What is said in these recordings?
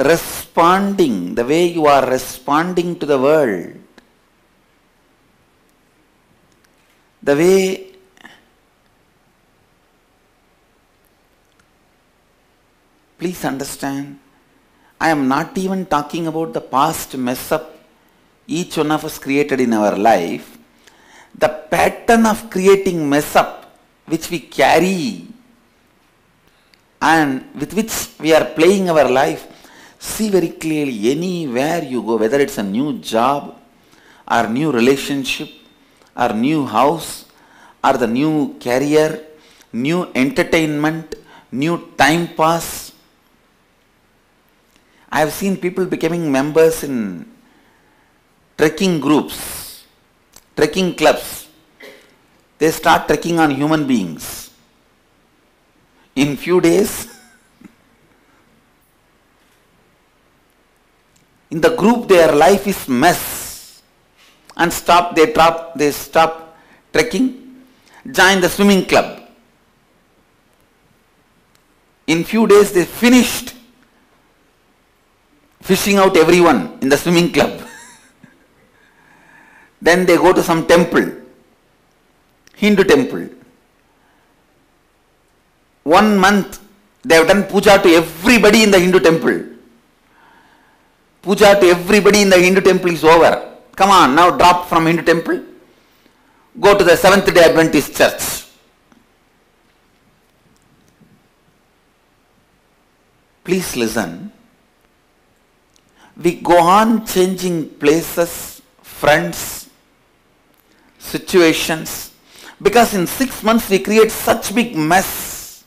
responding, the way you are responding to the world, the way please understand, I am not even talking about the past mess up each one of us created in our life. The pattern of creating mess up which we carry and with which we are playing our life, see very clearly anywhere you go, whether it's a new job or new relationship or new house or the new career, new entertainment, new time pass. I have seen people becoming members in trekking groups, trekking clubs. They start trekking on human beings. In few days, in the group their life is mess, and they stop trekking, join the swimming club. In few days they finished fishing out everyone in the swimming club. Then they go to some temple, Hindu temple. 1 month they have done puja to everybody in the Hindu temple. Puja to everybody in the Hindu temple is over. Come on, now drop from Hindu temple. Go to the Seventh-day Adventist church. Please listen. We go on changing places, friends, situations, because in 6 months we create such big mess.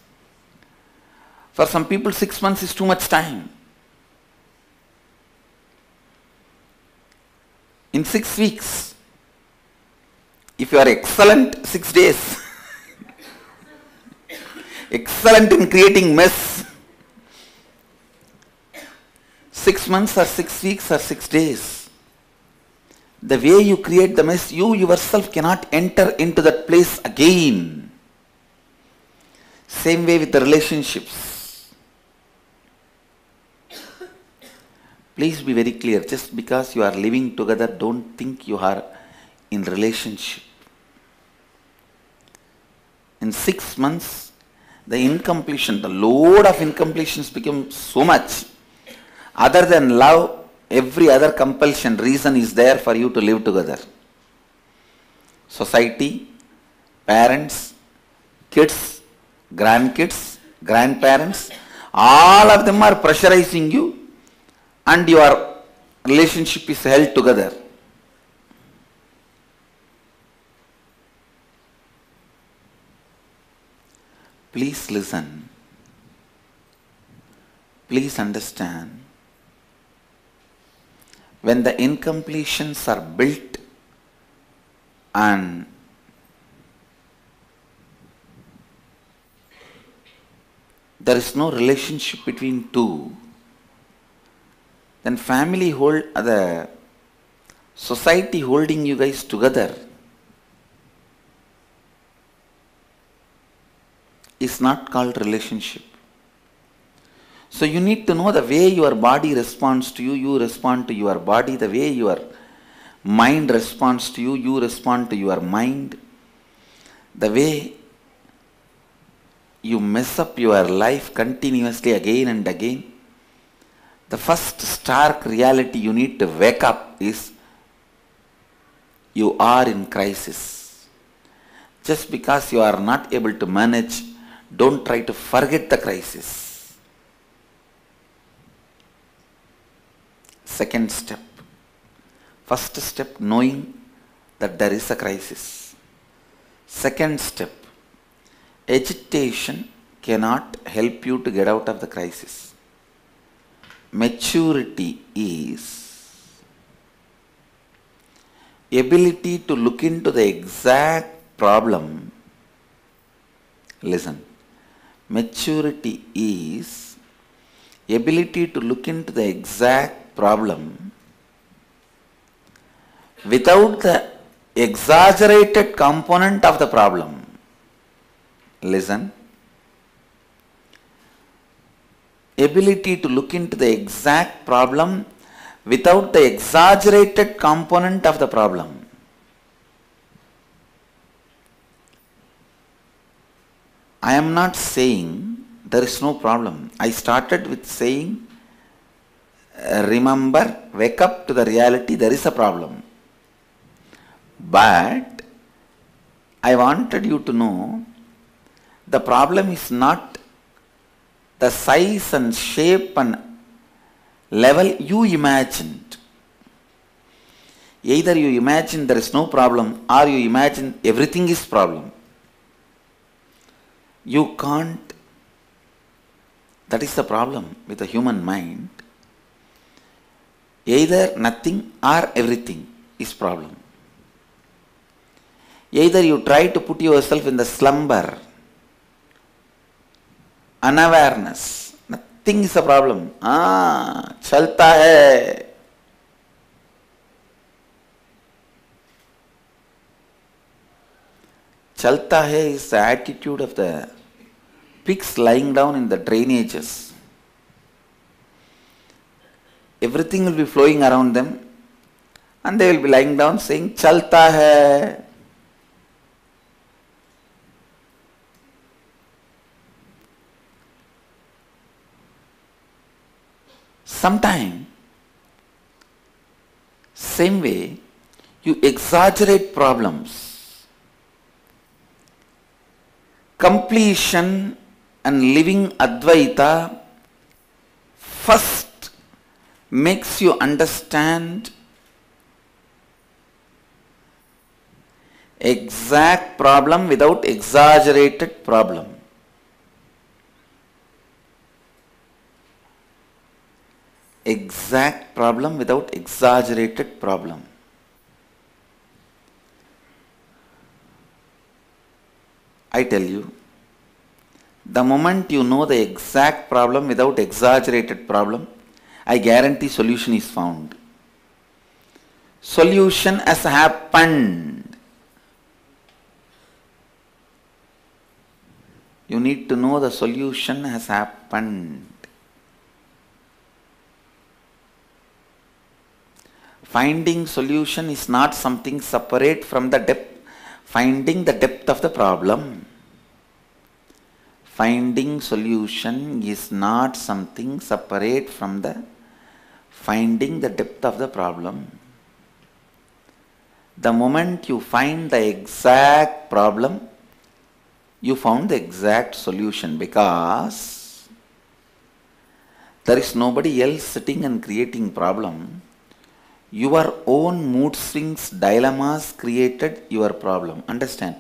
For some people 6 months is too much time. In 6 weeks, if you are excellent, 6 days. Excellent in creating mess. 6 months or 6 weeks or 6 days. The way you create the mess, you yourself cannot enter into that place again. Same way with the relationships. Please be very clear. Just because you are living together, don't think you are in relationship. In 6 months, the incompletion, the load of incompletions becomes so much. Other than love, every other compulsion, reason is there for you to live together. Society, parents, kids, grandkids, grandparents, all of them are pressurizing you and your relationship is held together. Please listen. Please understand. When the incompletions are built and there is no relationship between two, then the society holding you guys together is not called relationship. So you need to know the way your body responds to you, you respond to your body. The way your mind responds to you, you respond to your mind. The way you mess up your life continuously again and again. The first stark reality you need to wake up is you are in crisis. Just because you are not able to manage, don't try to forget the crisis. Second step. First step, knowing that there is a crisis. Second step, agitation cannot help you to get out of the crisis. Maturity is ability to look into the exact problem. Listen. Maturity is ability to look into the exact problem without the exaggerated component of the problem. Listen. ability to look into the exact problem without the exaggerated component of the problem. I am not saying there is no problem. I started with saying, remember, wake up to the reality, there is a problem. But I wanted you to know the problem is not the size and shape and level you imagined. Either you imagine there is no problem or you imagine everything is problem. You can't. That is the problem with the human mind. Either nothing or everything is problem. Either you try to put yourself in the slumber, unawareness, nothing is a problem. Chalta hai. Chalta hai is the attitude of the pigs lying down in the drainages. Everything will be flowing around them and they will be lying down saying, Chalta hai. Sometime, same way, you exaggerate problems. Completion and living Advaita first makes you understand exact problem without exaggerated problem. Exact problem without exaggerated problem. I tell you, the moment you know the exact problem without exaggerated problem, I guarantee solution is found. Solution has happened. You need to know the solution has happened. Finding solution is not something separate from the depth. Finding the depth of the problem. Finding solution is not something separate from the finding the depth of the problem. The moment you find the exact problem, you found the exact solution, because there is nobody else sitting and creating problem. Your own mood swings, dilemmas created your problem. Understand?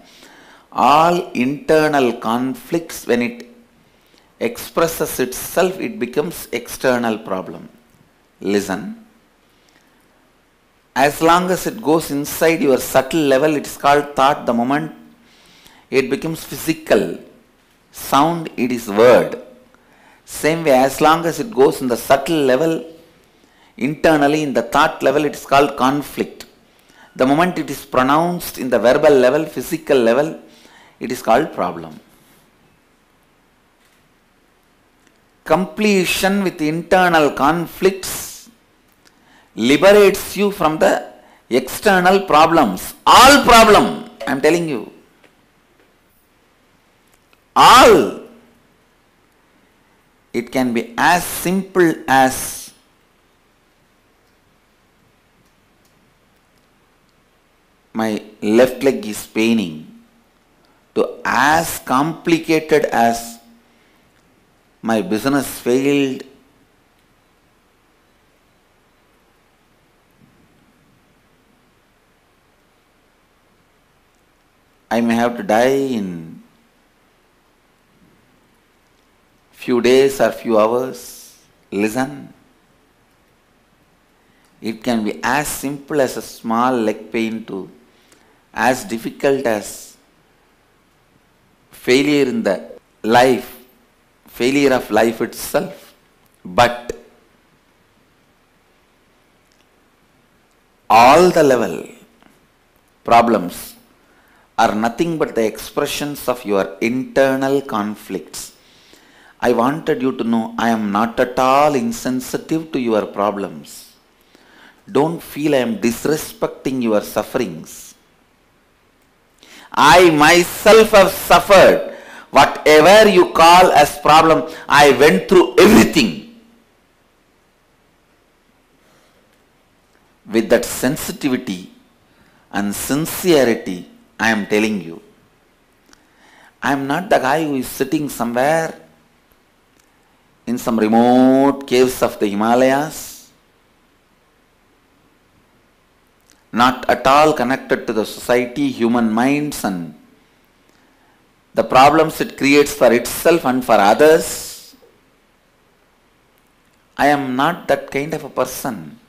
All internal conflicts, when it expresses itself, it becomes external problem. Listen. As long as it goes inside your subtle level, it is called thought. The moment it becomes physical, sound, it is word. Same way, as long as it goes in the subtle level, internally in the thought level, it is called conflict. The moment it is pronounced in the verbal level, physical level, it is called problem. Completion with internal conflicts liberates you from the external problems. All problem, I am telling you. All. It can be as simple as my left leg is paining, to as complicated as my business failed, I may have to die in few days or few hours. Listen. It can be as simple as a small leg pain to as difficult as failure in the life, failure of life itself. But all the level problems are nothing but the expressions of your internal conflicts. I wanted you to know I am not at all insensitive to your problems. Don't feel I am disrespecting your sufferings. I myself have suffered. Whatever you call as problem, I went through everything. With that sensitivity and sincerity, I am telling you. I am not the guy who is sitting somewhere in some remote caves of the Himalayas, not at all connected to the society, human minds and the problems it creates for itself and for others. I am not that kind of a person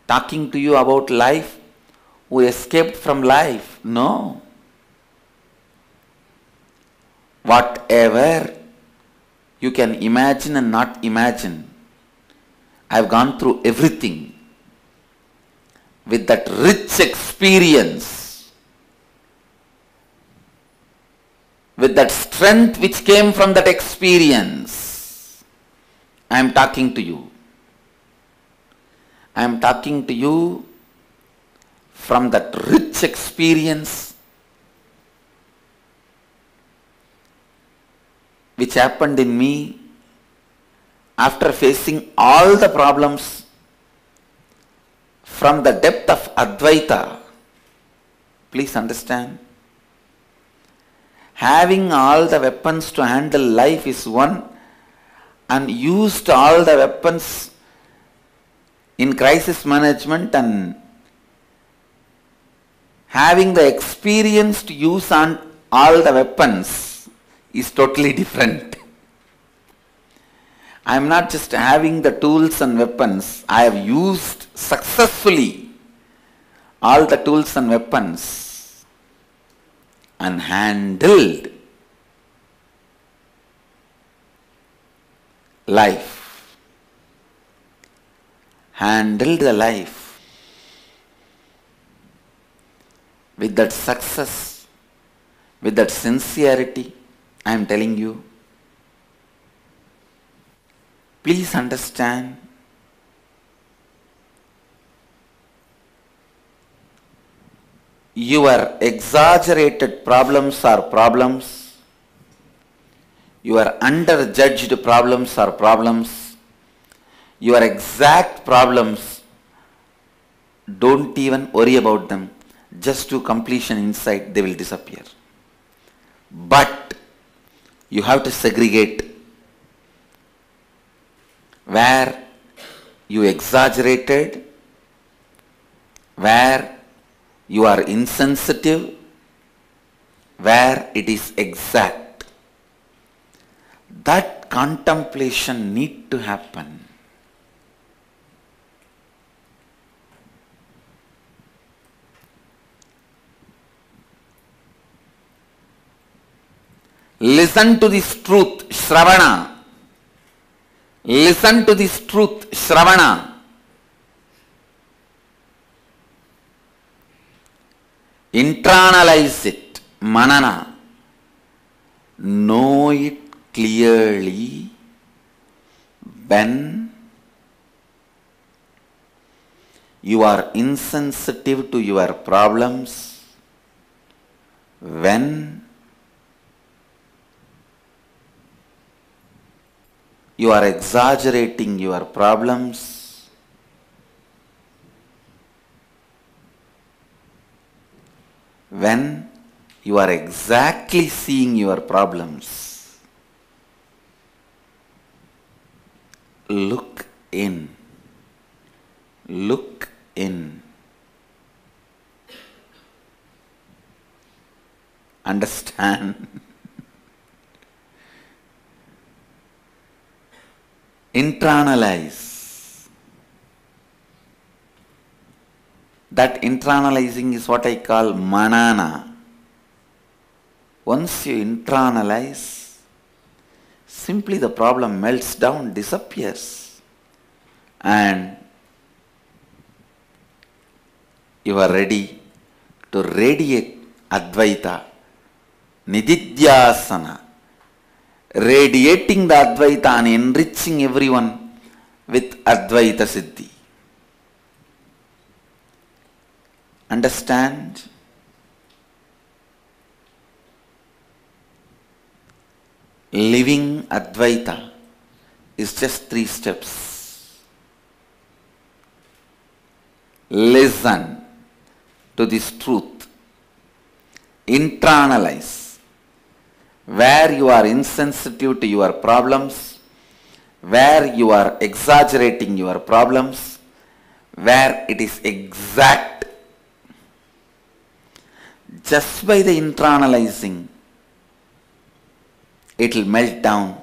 talking to you about life who escaped from life. No. Whatever you can imagine and not imagine, I have gone through everything. With that rich experience, with that strength which came from that experience, I am talking to you. I am talking to you from that rich experience which happened in me after facing all the problems from the depth of Advaita. Please understand. Having all the weapons to handle life is one, and used all the weapons in crisis management and having the experience to use on all the weapons is totally different. I am not just having the tools and weapons. I have used successfully all the tools and weapons and handled life. Handled the life with that success, with that sincerity. I am telling you, please understand, your exaggerated problems are problems, your underjudged problems are problems, your exact problems, don't even worry about them. Just to completion inside, they will disappear. But you have to segregate where you exaggerated, where you are insensitive, where it is exact. That contemplation need to happen. Listen to this truth, Shravana. Listen to this truth, Shravana. Internalize it, Manana. Know it clearly when you are insensitive to your problems, when you are exaggerating your problems, when you are exactly seeing your problems. Look in. Look in. Understand? Internalize. That internalizing is what I call manana. Once you internalize, simply the problem melts down, disappears, and you are ready to radiate Advaita, Nididhyasana, radiating the Advaita and enriching everyone with Advaita Siddhi. Understand? Living Advaita is just 3 steps. Listen to this truth. Internalize. Where you are insensitive to your problems, where you are exaggerating your problems, where it is exact. Just by the internalizing, it will melt down.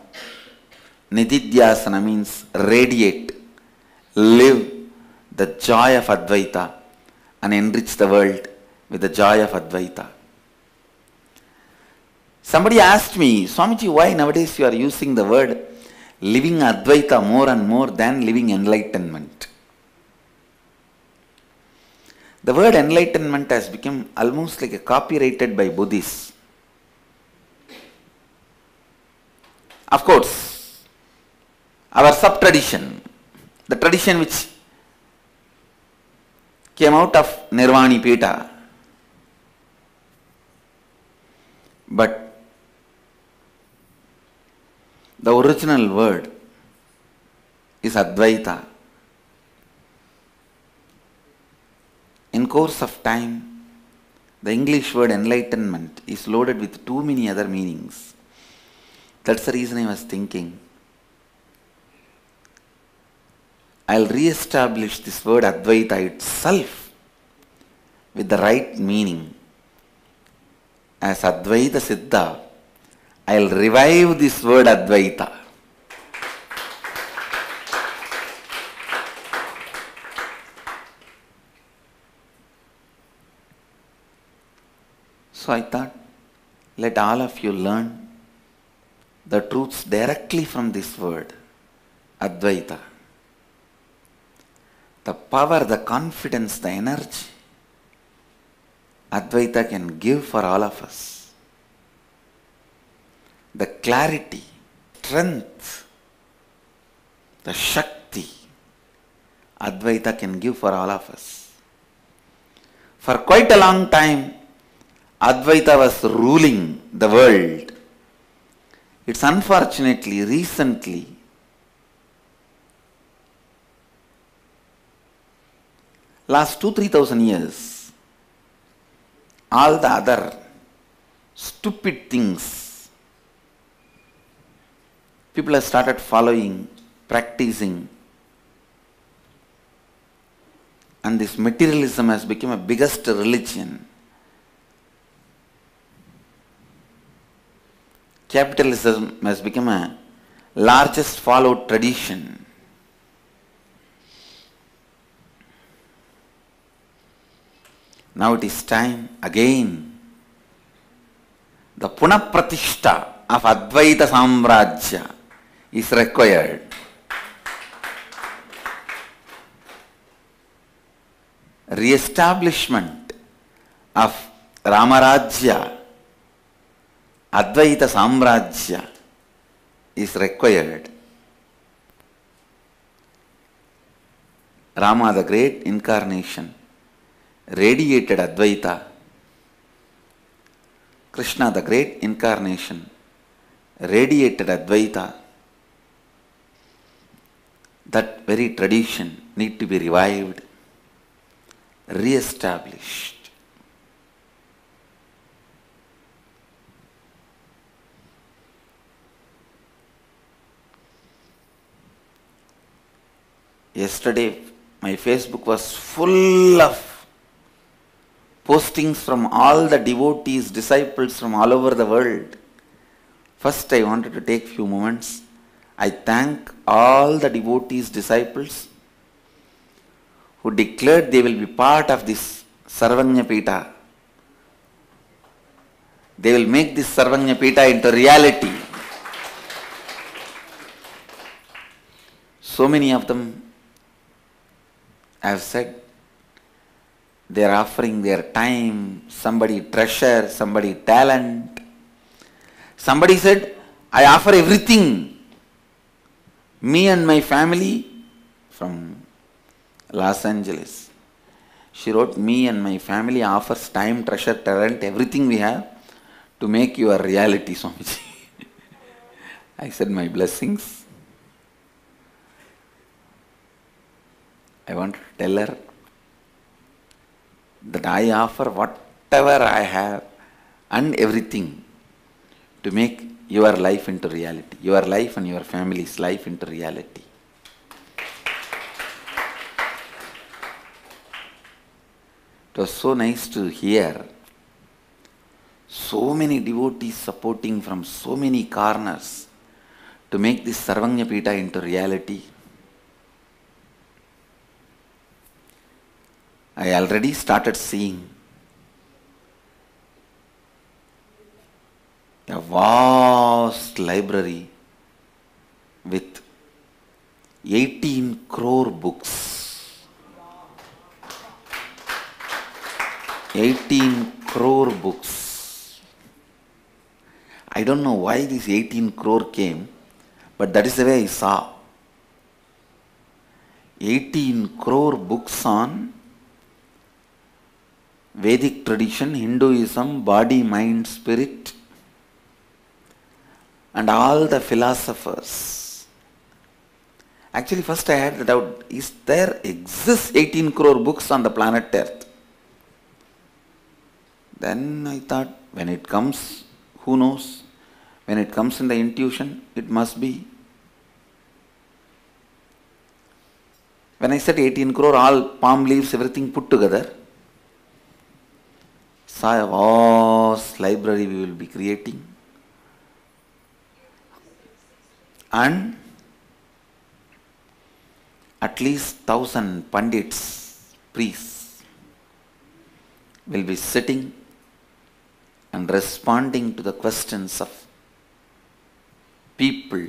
Nididhyasana means radiate, live the joy of Advaita and enrich the world with the joy of Advaita. Somebody asked me, Swamiji, why nowadays you are using the word living Advaita more and more than living enlightenment? The word enlightenment has become almost like a copyrighted by Buddhists. Of course, our sub-tradition, the tradition which came out of Nirvani Pita, but the original word is Advaita. In course of time, the English word enlightenment is loaded with too many other meanings. That's the reason I was thinking, I'll re-establish this word Advaita itself with the right meaning. As Advaita Siddha, I'll revive this word Advaita. So I thought, let all of you learn the truths directly from this word, Advaita. The power, the confidence, the energy Advaita can give for all of us. The clarity, strength, the Shakti Advaita can give for all of us. For quite a long time, Advaita was ruling the world. It's unfortunately, recently, last 2,000-3,000 years, all the other stupid things people have started following, practicing, and this materialism has become a biggest religion. Capitalism has become a largest followed tradition. Now it is time again. The Punapratishta of Advaita Samrajya is required. Re-establishment of Ramarajya, Advaita Samrajya is required. Rama, the great incarnation, radiated Advaita. Krishna, the great incarnation, radiated Advaita. That very tradition need to be revived, re-established. Yesterday, my Facebook was full of postings from all the devotees, disciples from all over the world. First, I wanted to take few moments. I thank all the devotees, disciples who declared they will be part of this Sarvanya Pita. They will make this Sarvanya Pita into reality. So many of them have said they are offering their time, somebody treasure, somebody talent. Somebody said, I offer everything. Me and my family from Los Angeles. She wrote, me and my family offers time, treasure, talent, everything we have to make your reality, Swamiji. I said, my blessings. I want to tell her that I offer whatever I have and everything to make your life into reality, your life and your family's life into reality. It was so nice to hear so many devotees supporting from so many corners to make this Sarvanyapita into reality. I already started seeing a vast library with 18 crore books. 18 crore books. I don't know why this 18 crore came, but that is the way I saw. 18 crore books on Vedic tradition, Hinduism, body, mind, spirit, and all the philosophers. Actually, first I had the doubt, is there exists 18 crore books on the planet Earth? Then I thought, when it comes, who knows? When it comes in the intuition, it must be. When I said 18 crore, all palm leaves, everything put together, saw a vast library we will be creating. And at least 1,000 pandits, priests, will be sitting and responding to the questions of people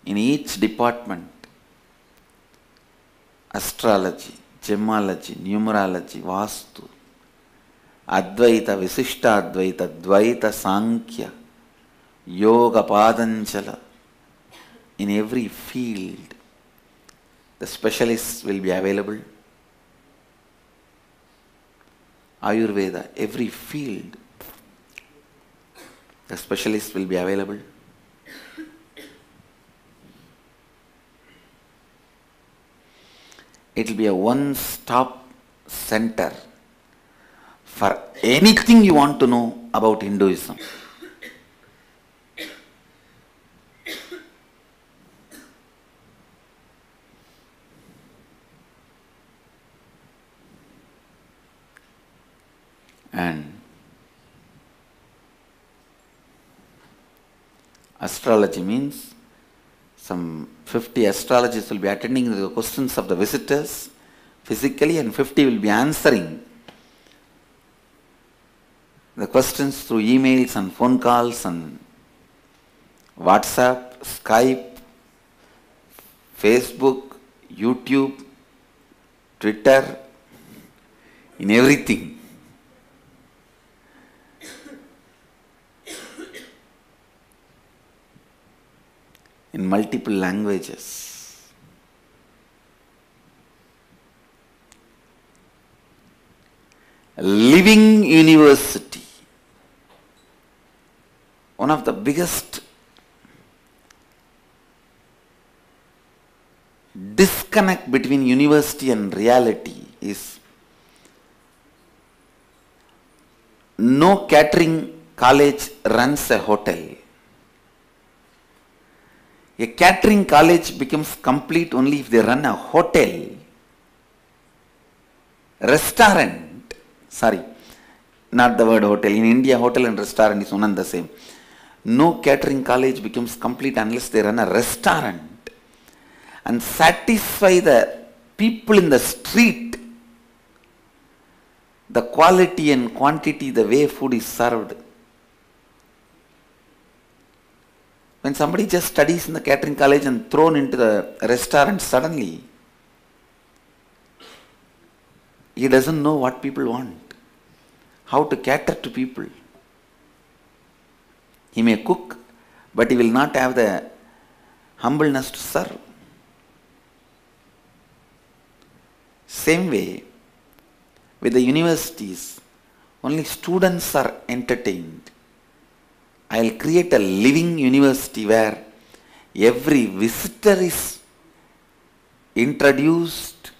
in each department: astrology, gemology, numerology, vastu, Advaita, Visishta Advaita, Dvaita, Sankhya, Yoga, Padanjala. In every field, the specialists will be available. Ayurveda, every field, the specialists will be available. It will be a one-stop center for anything you want to know about Hinduism. And astrology means some 50 astrologers will be attending the questions of the visitors physically, and 50 will be answering the questions through emails and phone calls and WhatsApp, Skype, Facebook, YouTube, Twitter, in everything. In multiple languages. A living university. One of the biggest disconnect between university and reality is no catering college runs a hotel. A catering college becomes complete only if they run a hotel, restaurant, sorry, not the word hotel. In India, hotel and restaurant is one and the same. No catering college becomes complete unless they run a restaurant and satisfy the people in the street, the quality and quantity, the way food is served. When somebody just studies in the catering college and thrown into the restaurant suddenly, he doesn't know what people want, how to cater to people. He may cook, but he will not have the humbleness to serve. Same way, with the universities, only students are entertained. I will create a living university where every visitor is introduced,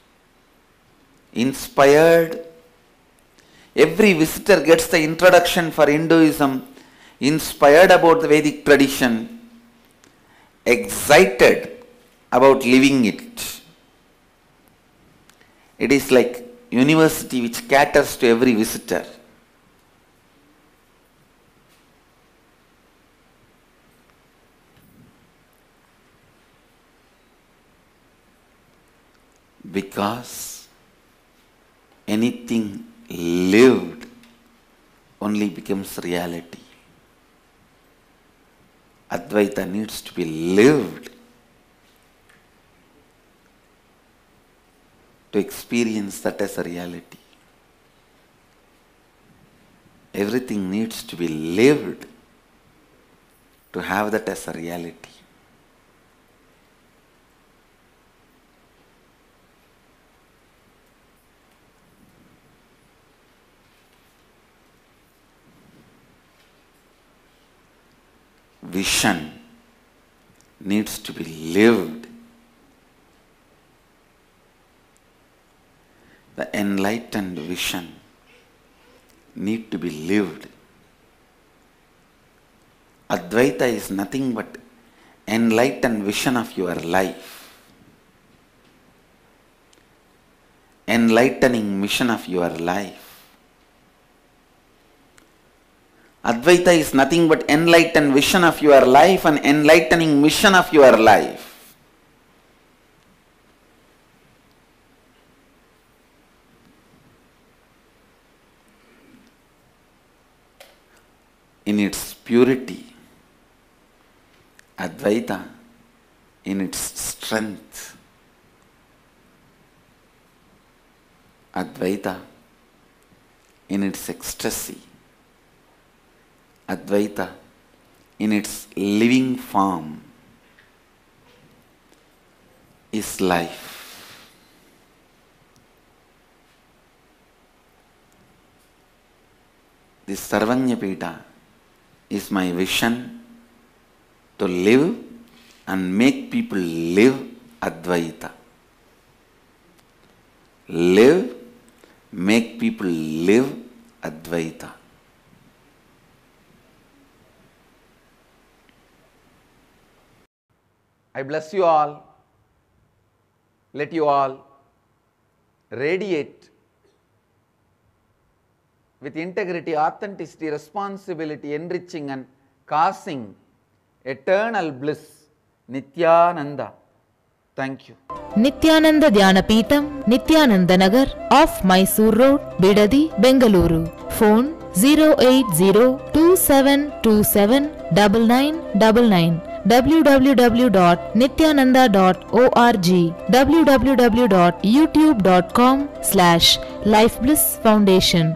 inspired. Every visitor gets the introduction for Hinduism, inspired about the Vedic tradition, excited about living it. It is like university which caters to every visitor. Because anything lived only becomes reality. Advaita needs to be lived to experience that as a reality. Everything needs to be lived to have that as a reality. Vision needs to be lived. The enlightened vision need to be lived. Advaita is nothing but enlightened vision of your life. Enlightening mission of your life. Advaita is nothing but enlightened vision of your life and enlightening mission of your life. In its purity, Advaita in its strength, Advaita in its ecstasy, Advaita in its living form is life. This Sarvanyapita is my vision to live and make people live Advaita. Live, make people live Advaita. I bless you all. Let you all radiate with integrity, authenticity, responsibility, enriching and causing eternal bliss. Nityananda. Thank you. Nityananda Dhyanapitham, Nityananda Nagar, off Mysore Road, Bidadi, Bengaluru. Phone 08027279999. www.nityananda.org, www.youtube.com/Life Bliss Foundation.